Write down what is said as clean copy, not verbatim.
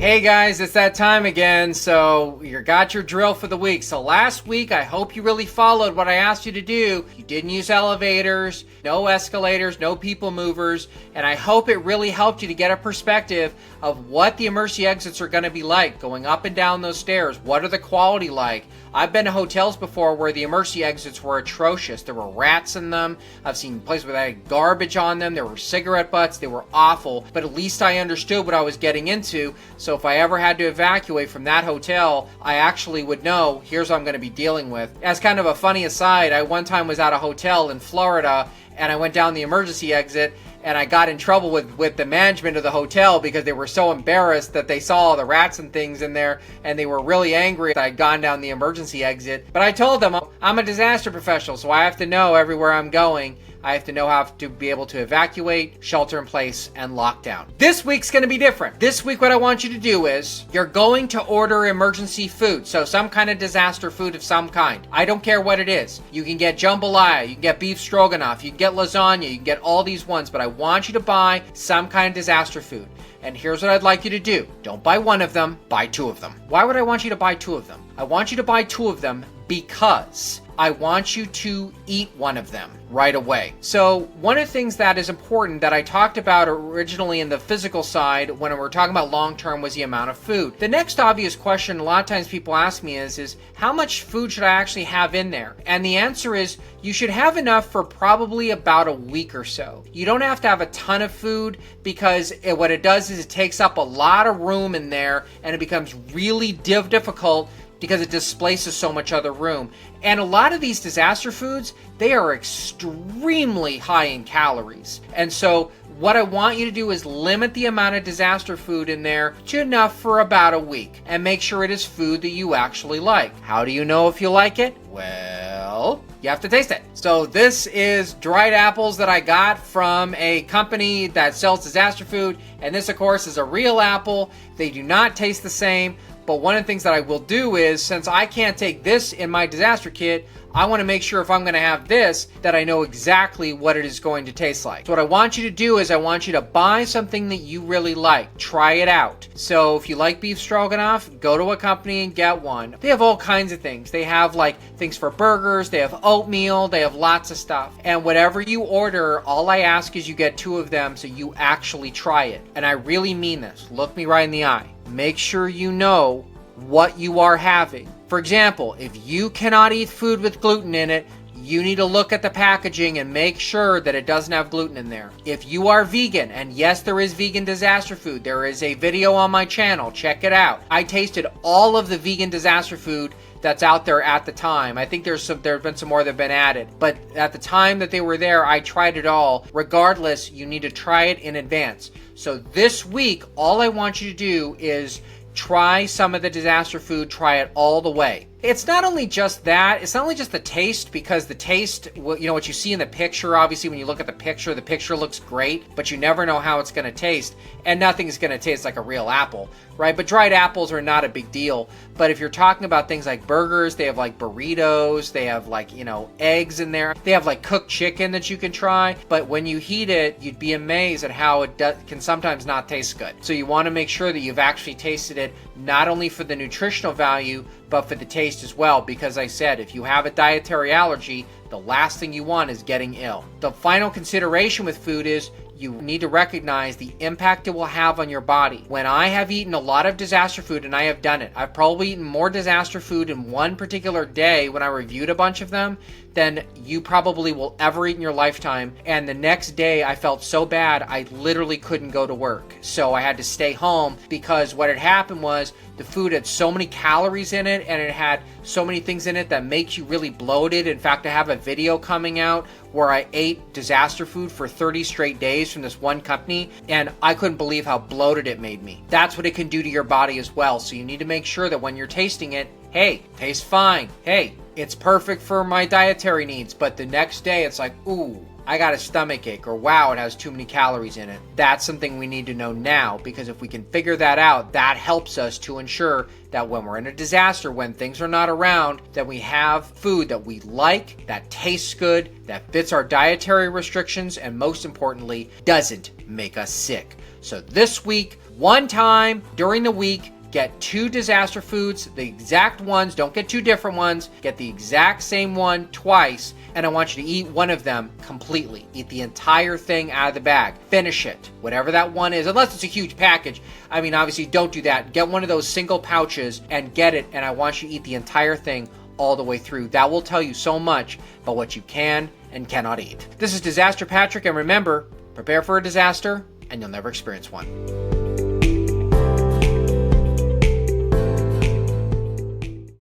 Hey guys, it's that time again. So you got your drill for the week. So last week, I hope you really followed what I asked you to do. You didn't use elevators, no escalators, no people movers, and I hope it really helped you to get a perspective of what the emergency exits are going to be like going up and down those stairs. What are the quality like? I've been to hotels before where the emergency exits were atrocious. There were rats in them. I've seen places where they had garbage on them. There were cigarette butts. They were awful. But at least I understood what I was getting into. So if I ever had to evacuate from that hotel, I actually would know, here's what I'm going to be dealing with. As kind of a funny aside, I one time was at a hotel in Florida and I went down the emergency exit and I got in trouble with the management of the hotel because they were so embarrassed that they saw all the rats and things in there, and they were really angry that I'd gone down the emergency exit. But I told them, I'm a disaster professional, so I have to know everywhere I'm going. I have to know how to be able to evacuate, shelter in place, and lock down. This week's going to be different. This week what I want you to do is, you're going to order emergency food. So some kind of disaster food of some kind. I don't care what it is. You can get jambalaya, you can get beef stroganoff, you can get lasagna, you can get all these ones, but I want you to buy some kind of disaster food. And here's what I'd like you to do. Don't buy one of them, buy two of them. Why would I want you to buy two of them? I want you to buy two of them because I want you to eat one of them right away. So one of the things that is important that I talked about originally in the physical side when we were talking about long-term was the amount of food. The next obvious question a lot of times people ask me is how much food should I actually have in there? And the answer is you should have enough for probably about a week or so. You don't have to have a ton of food because what it does is it takes up a lot of room in there and it becomes really difficult because it displaces so much other room. And a lot of these disaster foods, they are extremely high in calories. And so what I want you to do is limit the amount of disaster food in there to enough for about a week and make sure it is food that you actually like. How do you know if you like it? Well, you have to taste it. So this is dried apples that I got from a company that sells disaster food. And this, of course, is a real apple. They do not taste the same. But one of the things that I will do is, since I can't take this in my disaster kit, I want to make sure if I'm going to have this, that I know exactly what it is going to taste like. So what I want you to do is I want you to buy something that you really like. Try it out. So if you like beef stroganoff, go to a company and get one. They have all kinds of things. They have like things for burgers, they have oatmeal, they have lots of stuff. And whatever you order, all I ask is you get two of them so you actually try it. And I really mean this. Look me right in the eye. Make sure you know what you are having. For example, if you cannot eat food with gluten in it, you need to look at the packaging and make sure that it doesn't have gluten in there. If you are vegan, and yes, there is vegan disaster food. There is a video on my channel. Check it out. I tasted all of the vegan disaster food that's out there at the time. I think there have been some more that have been added. But at the time that they were there, I tried it all. Regardless, you need to try it in advance. So this week, all I want you to do is try some of the disaster food, try it all the way. It's not only just that, it's not only just the taste, because the taste, you know, what you see in the picture, obviously when you look at the picture looks great, but you never know how it's going to taste, and nothing's going to taste like a real apple, right? But dried apples are not a big deal. But if you're talking about things like burgers, they have like burritos, they have like, you know, eggs in there, they have like cooked chicken that you can try, but when you heat it, you'd be amazed at how it can sometimes not taste good. So you want to make sure that you've actually tasted it, not only for the nutritional value, but for the taste as well, because I said, if you have a dietary allergy, the last thing you want is getting ill. The final consideration with food is you need to recognize the impact it will have on your body. When I have eaten a lot of disaster food, and I have done it, I've probably eaten more disaster food in one particular day when I reviewed a bunch of them than you probably will ever eat in your lifetime. And the next day I felt so bad, I literally couldn't go to work. So I had to stay home because what had happened was the food had so many calories in it and it had so many things in it that makes you really bloated. In fact, I have a video coming out where I ate disaster food for 30 straight days from this one company, and I couldn't believe how bloated it made me. That's what it can do to your body as well. So you need to make sure that when you're tasting it, hey, tastes fine. Hey, it's perfect for my dietary needs. But the next day it's like, ooh, I got a stomach ache, or wow, it has too many calories in it. That's something we need to know now, because if we can figure that out, that helps us to ensure that when we're in a disaster, when things are not around, that we have food that we like, that tastes good, that fits our dietary restrictions, and most importantly, doesn't make us sick. So this week, one time during the week, get 2 disaster foods, the exact ones. Don't get 2 different ones. Get the exact same one twice. And I want you to eat one of them completely. Eat the entire thing out of the bag. Finish it. Whatever that one is, unless it's a huge package. I mean, obviously, don't do that. Get one of those single pouches and get it. And I want you to eat the entire thing all the way through. That will tell you so much about what you can and cannot eat. This is Disaster Patrick. And remember, prepare for a disaster and you'll never experience one.